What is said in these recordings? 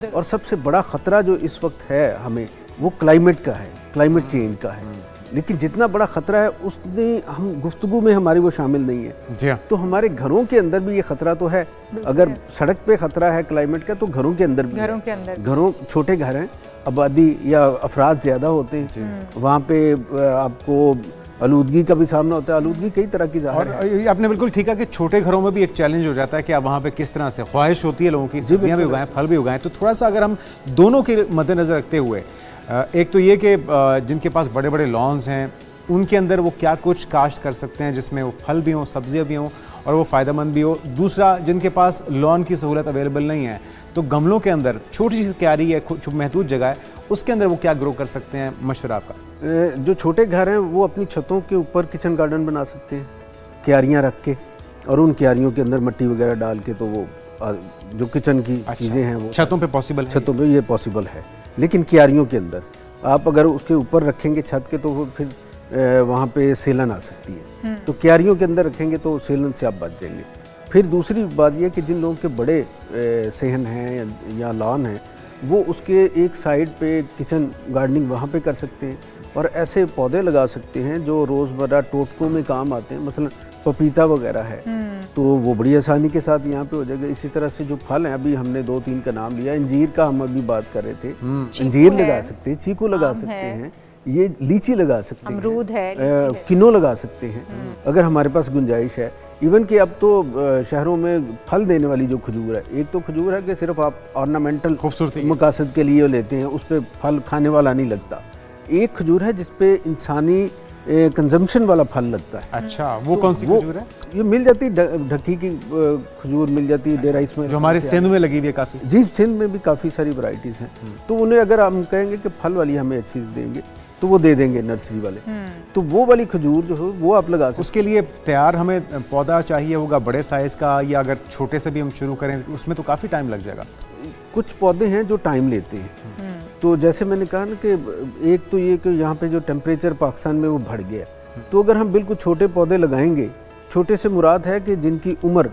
और सबसे बड़ा ख़तरा जो इस वक्त है हमें, वो क्लाइमेट का है, क्लाइमेट चेंज का है। लेकिन जितना बड़ा ख़तरा है उसने हम गुफ्तगू में हमारी वो शामिल नहीं है। जी हाँ। तो हमारे घरों के अंदर भी ये ख़तरा तो है। अगर सड़क पे ख़तरा है क्लाइमेट का, तो घरों के अंदर भी है। घरों छोटे घर हैं, आबादी या अफराद ज़्यादा होते हैं, वहाँ पे आपको आलूदगी का भी सामना होता है। आलूदगी कई तरह की ज़ाहिर है। और आपने बिल्कुल ठीक है कि छोटे घरों में भी एक चैलेंज हो जाता है कि आप वहाँ पे किस तरह से ख्वाहिश होती है लोगों की सब्जियाँ भी उगाएं, फल भी उगाएं। तो थोड़ा सा अगर हम दोनों के मद्देनज़र रखते हुए, एक तो ये कि जिनके पास बड़े बड़े लॉन्स हैं उनके अंदर वो क्या कुछ काश्त कर सकते हैं जिसमें वो फल भी हों, सब्जियाँ भी हों और वो फ़ायदेमंद भी हो। दूसरा, जिनके पास लॉन की सहूलत अवेलेबल नहीं है तो गमलों के अंदर छोटी सी क्यारी है, जो महदूद जगह है, उसके अंदर वो क्या ग्रो कर सकते हैं? मशवरा आपका। जो छोटे घर हैं वो अपनी छतों के ऊपर किचन गार्डन बना सकते हैं, क्यारियाँ रख के, और उन क्यारियों के अंदर मिट्टी वगैरह डाल के, तो वो जो किचन की चीज़ें हैं वो छतों पे पॉसिबल है। छतों पे ये पॉसिबल है, लेकिन क्यारियों के अंदर आप अगर उसके ऊपर रखेंगे छत के, तो वो फिर वहाँ पे सेलन आ सकती है। तो क्यारियों के अंदर रखेंगे तो सेलन से आप बच जाएंगे। फिर दूसरी बात यह कि जिन लोगों के बड़े सहन हैं या लॉन हैं, वो उसके एक साइड पे किचन गार्डनिंग वहाँ पे कर सकते हैं और ऐसे पौधे लगा सकते हैं जो रोज़मर्रा टोटकों में काम आते हैं। मसलन पपीता वगैरह है, तो वो बड़ी आसानी के साथ यहाँ पे हो जाएगा। इसी तरह से जो फल हैं, अभी हमने 2-3 का नाम लिया, अंजीर का हम अभी बात कर रहे थे, अंजीर लगा सकते हैं, चीकू लगा सकते हैं, ये लीची लगा सकते हैं, अमरूद है, किनो लगा सकते हैं अगर हमारे पास गुंजाइश है। इवन कि अब तो शहरों में फल देने वाली जो खजूर है, एक तो खजूर है कि सिर्फ आप ऑर्नामेंटल खूबसूरती मकासद के लिए लेते हैं, उस पर फल खाने वाला नहीं लगता। एक खजूर है जिसपे इंसानी कंजम्पशन वाला फल लगता है। अच्छा, वो कौन सी खजूर है? ये मिल जाती है, ढक्की की खजूर मिल जाती है, डेराइस में, जो हमारे सिंध में लगी हुई है काफ़ी। जी, सिंध में भी काफ़ी सारी वैरायटीज़ हैं। तो उन्हें अगर हम कहेंगे कि फल वाली हमें अच्छी देंगे, तो वो दे देंगे नर्सरी वाले। तो वो वाली खजूर जो है वो आप लगा सकते। उसके लिए तैयार हमें पौधा चाहिए होगा बड़े साइज़ का, या अगर छोटे से भी हम शुरू करें उसमें तो काफ़ी टाइम लग जाएगा। कुछ पौधे हैं जो टाइम लेते हैं। तो जैसे मैंने कहा ना कि एक तो ये कि यहाँ पे जो टेम्परेचर पाकिस्तान में वो बढ़ गया, तो अगर हम बिल्कुल छोटे पौधे लगाएंगे, छोटे से मुराद है कि जिनकी उम्र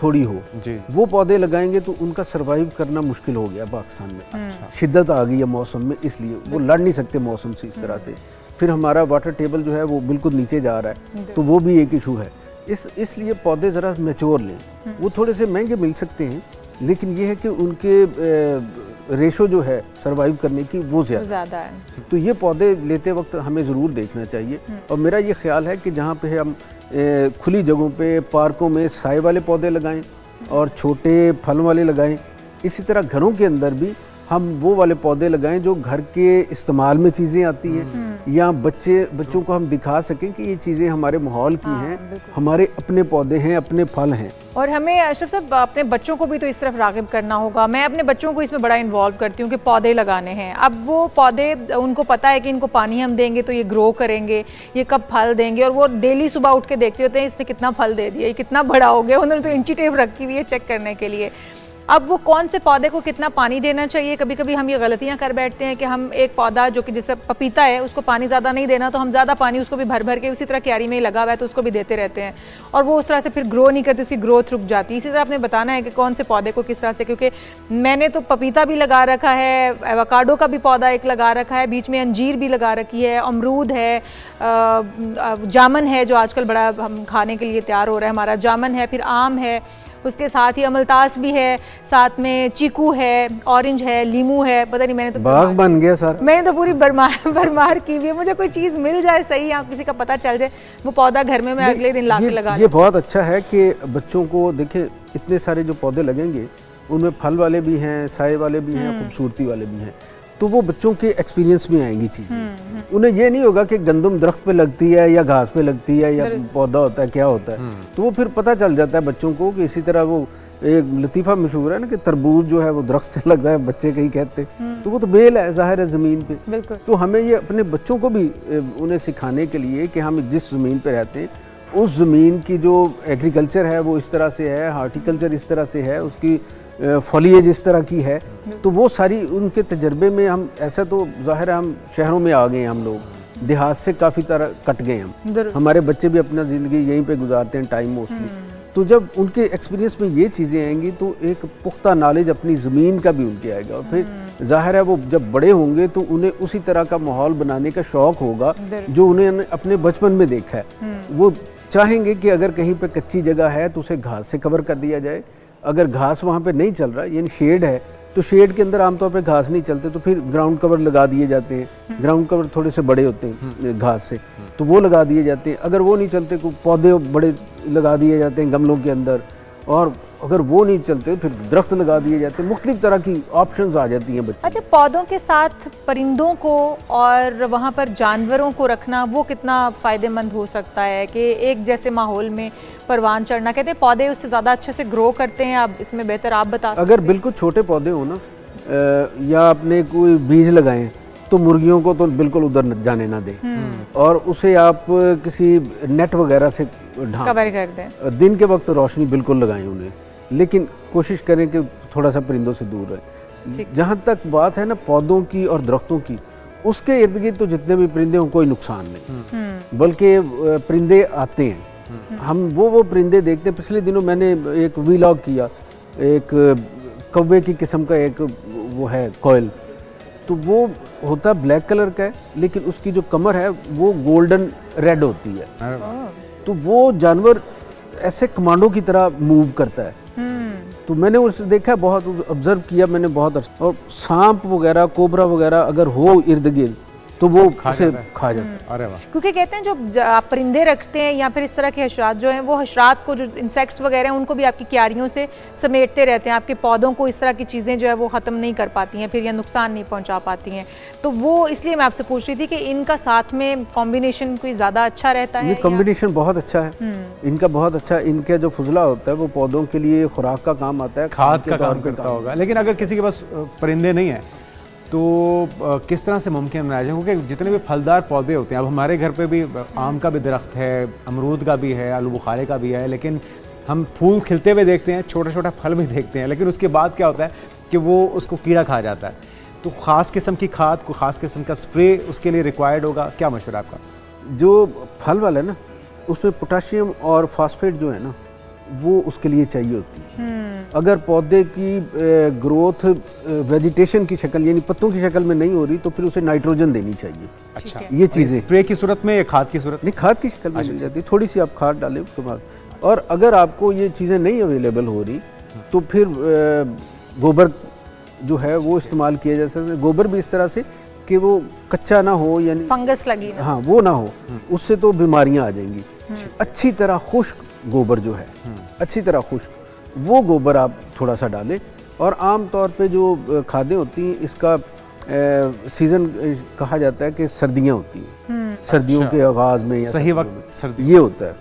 थोड़ी हो जी, वो पौधे लगाएंगे तो उनका सरवाइव करना मुश्किल हो गया पाकिस्तान में। शिद्दत आ गई है मौसम में, इसलिए वो लड़ नहीं सकते मौसम से इस तरह से। फिर हमारा वाटर टेबल जो है वो बिल्कुल नीचे जा रहा है, तो वो भी एक इशू है। इसलिए पौधे ज़रा मैच्योर लें। वो थोड़े से महंगे मिल सकते हैं, लेकिन ये है कि उनके रेशो जो है सरवाइव करने की वो ज़्यादा है। तो ये पौधे लेते वक्त हमें ज़रूर देखना चाहिए। और मेरा ये ख्याल है कि जहाँ पे हम खुली जगहों पे, पार्कों में साए वाले पौधे लगाएं और छोटे फल वाले लगाएं। इसी तरह घरों के अंदर भी हम वो वाले पौधे लगाएं जो घर के इस्तेमाल में चीज़ें आती हैं, या बच्चों को हम दिखा सकें कि ये चीज़ें हमारे माहौल की हैं, हमारे अपने पौधे हैं, अपने फल हैं। और हमें अशरफ साहब अपने बच्चों को भी तो इस तरफ राग़िब करना होगा। मैं अपने बच्चों को इसमें बड़ा इन्वॉल्व करती हूँ कि पौधे लगाने हैं। अब वो पौधे, उनको पता है कि इनको पानी हम देंगे तो ये ग्रो करेंगे, ये कब फल देंगे, और वो डेली सुबह उठ के देखते होते हैं इसने कितना फल दे दिया, ये कितना बड़ा हो गया। उन्होंने तो इंची टेप रखी हुई है चेक करने के लिए। अब वो कौन से पौधे को कितना पानी देना चाहिए, कभी कभी हम ये गलतियां कर बैठते हैं कि हम एक पौधा जो कि जैसे पपीता है उसको पानी ज़्यादा नहीं देना, तो हम ज़्यादा पानी उसको भी भर भर के उसी तरह क्यारी में ही लगा हुआ है तो उसको भी देते रहते हैं, और वो उस तरह से फिर ग्रो नहीं करती, उसकी ग्रोथ रुक जाती है। इसी तरह आपने बताना है कि कौन से पौधे को किस तरह से, क्योंकि मैंने तो पपीता भी लगा रखा है, एवोकाडो का भी पौधा एक लगा रखा है, बीच में अंजीर भी लगा रखी है, अमरूद है, जामुन है जो आजकल बड़ा हम खाने के लिए तैयार हो रहा है हमारा, जामुन है, फिर आम है, उसके साथ ही अमलतास भी है, साथ में चीकू है, ऑरेंज है, लीमू है। पता नहीं, मैंने तो बाग बन गया सर। मैंने तो पूरी भरमार की हुई है। मुझे कोई चीज़ मिल जाए सही, या किसी का पता चल जाए, वो पौधा घर में मैं अगले दिन ला के लगा। ये बहुत अच्छा है कि बच्चों को देखें, इतने सारे जो पौधे लगेंगे उनमें फल वाले भी हैं, साए वाले भी हैं, खूबसूरती वाले भी हैं, तो वो बच्चों के एक्सपीरियंस में आएंगी चीज़ें। उन्हें ये नहीं होगा कि गंदम दरख्त पे लगती है या घास पे लगती है या पौधा होता है, क्या होता है। तो वो फिर पता चल जाता है बच्चों को कि इसी तरह वो एक लतीफ़ा मशहूर है ना कि तरबूज जो है वो दरख्त से लगता है, बच्चे कहीं कहते, तो वो तो बेल है, ज़ाहिर है ज़मीन पे। तो हमें ये अपने बच्चों को भी उन्हें सिखाने के लिए कि हम जिस ज़मीन पे रहते हैं उस ज़मीन की जो एग्रीकल्चर है वो इस तरह से है, हार्टिकल्चर इस तरह से है, उसकी फॉलिएज इस तरह की है, तो वो सारी उनके तजर्बे में हम, ऐसा तो ज़ाहिर है हम शहरों में आ गए हैं, हम लोग देहात से काफ़ी तरह कट गए हम, हमारे बच्चे भी अपना ज़िंदगी यहीं पे गुजारते हैं टाइम मोस्टली। तो जब उनके एक्सपीरियंस में ये चीज़ें आएंगी तो एक पुख्ता नॉलेज अपनी ज़मीन का भी उनके आएगा, और फिर जाहिर है वो जब बड़े होंगे तो उन्हें उसी तरह का माहौल बनाने का शौक़ होगा जो उन्हें अपने बचपन में देखा है। वो चाहेंगे कि अगर कहीं पे कच्ची जगह है तो उसे घास से कवर कर दिया जाए, अगर घास वहाँ पे नहीं चल रहा यानी शेड है तो शेड के अंदर आमतौर पे घास नहीं चलते तो फिर ग्राउंड कवर लगा दिए जाते हैं। ग्राउंड कवर थोड़े से बड़े होते हैं घास से, तो वो लगा दिए जाते हैं। अगर वो नहीं चलते तो पौधे बड़े लगा दिए जाते हैं गमलों के अंदर, और अगर वो नहीं चलते फिर दरख्त लगा दिए जाते हैं। मुख्तलिफ तरह की ऑप्शंस आ जाती हैं बच्चों। अच्छा, पौधों के साथ परिंदों को और वहाँ पर जानवरों को रखना वो कितना फ़ायदेमंद हो सकता है कि एक जैसे माहौल में परवान चढ़ना, कहते हैं पौधे उससे ज़्यादा अच्छे से ग्रो करते हैं, आप इसमें बेहतर आप बता सकते हैं। अगर बिल्कुल छोटे पौधे हो ना या आपने कोई बीज लगाएं तो मुर्गियों को तो बिल्कुल उधर जाने ना दें, और उसे आप किसी नेट वगैरह से कवर कर दें। दिन के वक्त रोशनी बिल्कुल लगाएं उन्हें, लेकिन कोशिश करें कि थोड़ा सा परिंदों से दूर रहें। जहाँ तक बात है ना पौधों की और दरख्तों की, उसके इर्द गिर्द तो जितने भी परिंदे हों कोई नुकसान नहीं, बल्कि परिंदे आते हैं। हम वो परिंदे देखते हैं। पिछले दिनों मैंने एक व्लॉग किया, एक कौवे की किस्म का एक वो है कोयल, तो वो होता ब्लैक कलर का है लेकिन उसकी जो कमर है वो गोल्डन रेड होती है। तो वो जानवर ऐसे कमांडो की तरह मूव करता है। तो मैंने उसे देखा, बहुत ऑब्जर्व किया मैंने बहुत, और सांप वगैरह कोबरा वगैरह अगर हो इर्द गिर्द तो वो उसे खा जाता है। अरे वाह। क्योंकि कहते हैं जो आप परिंदे रखते हैं या फिर इस तरह के हशरात जो हैं, वो हशरात को, जो इंसेक्ट्स वगैरह हैं, उनको भी आपकी क्यारियों से समेटते रहते हैं। आपके पौधों को इस तरह की चीज़ें जो है वो ख़त्म नहीं कर पाती हैं फिर, या नुकसान नहीं पहुंचा पाती हैं। तो वो इसलिए मैं आपसे पूछ रही थी कि इनका साथ में कॉम्बिनेशन कोई ज़्यादा अच्छा रहता है? ये कॉम्बिनेशन बहुत अच्छा है इनका, बहुत अच्छा। इनका जो फुजला होता है वो पौधों के लिए खुराक का काम आता है, खाद का काम करता होगा। लेकिन अगर किसी के पास परिंदे नहीं है तो किस तरह से मुमकिन बनाया जाए? क्योंकि जितने भी फलदार पौधे होते हैं, अब हमारे घर पे भी आम का भी दरख्त है, अमरूद का भी है, आलू बुखारे का भी है, लेकिन हम फूल खिलते हुए देखते हैं, छोटा छोटा फल भी देखते हैं, लेकिन उसके बाद क्या होता है कि वो उसको कीड़ा खा जाता है। तो ख़ास किस्म की खाद को, ख़ास किस्म का स्प्रे उसके लिए रिक्वायर्ड होगा। क्या मशवरा आपका? जो फल वाला है ना उसमें पोटाशियम और फास्फेट जो है ना वो उसके लिए चाहिए होती है। अगर पौधे की ग्रोथ वेजिटेशन की शक्ल यानी पत्तों की शक्ल में नहीं हो रही तो फिर उसे नाइट्रोजन देनी चाहिए। अच्छा, ये चीज़ें स्प्रे की सूरत में या खाद की सूरत में? नहीं, खाद की शक्ल में मिल जाती है, थोड़ी सी आप खाद डालें उसके बाद। और अगर आपको ये चीज़ें नहीं अवेलेबल हो रही तो फिर गोबर जो है वो इस्तेमाल किया जा सकता है। गोबर भी इस तरह से कि वो कच्चा ना हो, यानी फंगस लगी ना, हाँ वो ना हो, उससे तो बीमारियां आ जाएंगी। अच्छी तरह खुश्क गोबर जो है, अच्छी तरह खुश्क वो गोबर आप थोड़ा सा डालें। और आम तौर पे जो खादें होती हैं इसका सीज़न कहा जाता है कि सर्दियां होती हैं, सर्दियों के आगाज़ में या सही वक्त सर्दी ये होता है,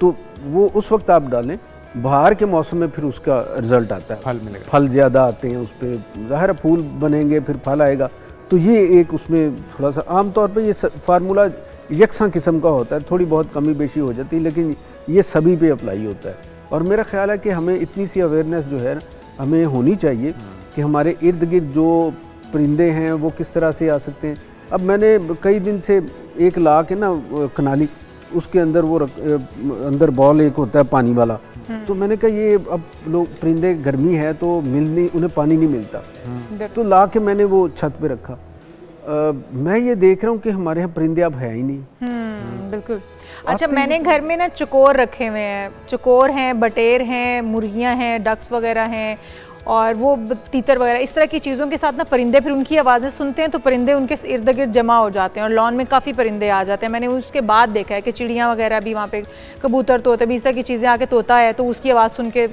तो वो उस वक्त आप डालें। बाहर के मौसम में फिर उसका रिजल्ट आता है, फल मिलेगा, फल ज़्यादा आते हैं उस पर, ज़ाहिर फूल बनेंगे फिर फल आएगा। तो ये एक उसमें थोड़ा सा आमतौर पे ये फार्मूला यकसा किस्म का होता है, थोड़ी बहुत कमी बेशी हो जाती है, लेकिन ये सभी पे अप्लाई होता है। और मेरा ख्याल है कि हमें इतनी सी अवेयरनेस जो है हमें होनी चाहिए कि हमारे इर्द गिर्द जो परिंदे हैं वो किस तरह से आ सकते हैं। अब मैंने कई दिन से एक ला के ना कनाली, उसके अंदर वो अंदर बॉल एक होता है पानी वाला, तो मैंने कहा ये अब लोग परिंदे गर्मी है तो उन्हें पानी नहीं मिलता, तो ला के मैंने वो छत पे रखा। मैं ये देख रहा हूँ कि हमारे यहाँ परिंदे अब है ही नहीं। बिल्कुल। अच्छा, मैंने घर में ना चकोर रखे हुए हैं, चकोर हैं, बटेर हैं, मुर्गियाँ हैं, डक्स वगैरह हैं, और वो तीतर वगैरह, इस तरह की चीज़ों के साथ ना परिंदे, फिर उनकी आवाज़ें सुनते हैं तो परिंदे उनके इर्द गिर्द जमा हो जाते हैं और लॉन में काफ़ी परिंदे आ जाते हैं। मैंने उसके बाद देखा है कि चिड़ियाँ वगैरह भी वहाँ पे, कबूतर, तोते भी, इस तरह की चीज़ें आके, तोता है तो उसकी आवाज़ सुन के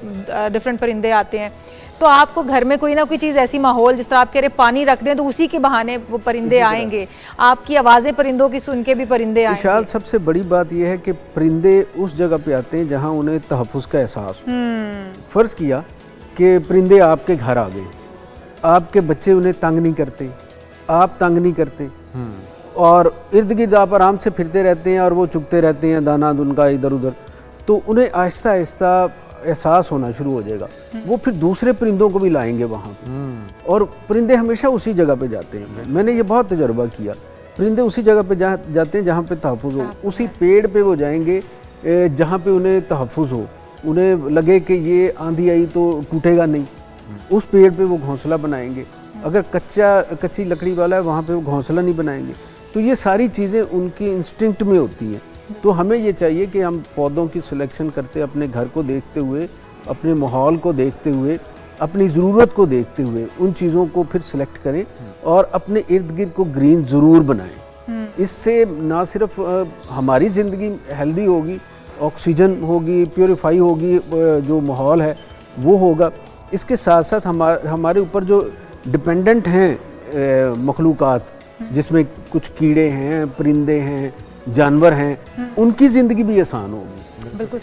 डिफरेंट परिंदे आते हैं। तो आपको घर में कोई ना कोई चीज़ ऐसी माहौल, जिस तरह आप कह रहे पानी रख दें तो उसी के बहाने वो परिंदे आएंगे, आपकी आवाज़ें परिंदों की सुन के भी परिंदे आएंगे। विशाल, सबसे बड़ी बात यह है कि परिंदे उस जगह पे आते हैं जहाँ उन्हें तहफ़्फ़ुज़ का एहसास हो। फ़र्ज़ किया कि परिंदे आपके घर आ गए, आपके बच्चे उन्हें तंग नहीं करते, आप तंग नहीं करते, और इर्द गिर्द आप आराम से फिरते रहते हैं और वो चुगते रहते हैं दाना उनका इधर उधर, तो उन्हें आहिस्ता आहिस्ता एहसास होना शुरू हो जाएगा। वो फिर दूसरे परिंदों को भी लाएंगे वहाँ पे, और परिंदे हमेशा उसी जगह पे जाते हैं। मैंने ये बहुत तजुर्बा किया, परिंदे उसी जगह पे जाते हैं जहाँ पे तहफ़्फ़ुज़ हो, उसी पेड़ पे वो जाएंगे जहाँ पे उन्हें तहफ़्फ़ुज़ हो। उन्हें लगे कि ये आंधी आई तो टूटेगा नहीं, उस पेड़ पे वो घोंसला बनाएंगे। अगर कच्ची लकड़ी वाला है वहाँ पे वो घोंसला नहीं बनाएंगे। तो ये सारी चीज़ें उनकी इंस्टिंक्ट में होती हैं। तो हमें ये चाहिए कि हम पौधों की सिलेक्शन करते अपने घर को देखते हुए, अपने माहौल को देखते हुए, अपनी ज़रूरत को देखते हुए उन चीज़ों को फिर सिलेक्ट करें और अपने इर्द गिर्द को ग्रीन ज़रूर बनाएं। इससे ना सिर्फ हमारी ज़िंदगी हेल्दी होगी, ऑक्सीजन होगी, प्योरीफाई होगी, जो माहौल है वो होगा। इसके साथ साथ हमारे ऊपर जो डिपेंडेंट हैं मखलूक़ात, जिसमें कुछ कीड़े हैं, परिंदे हैं, जानवर हैं, उनकी ज़िंदगी भी आसान होगी।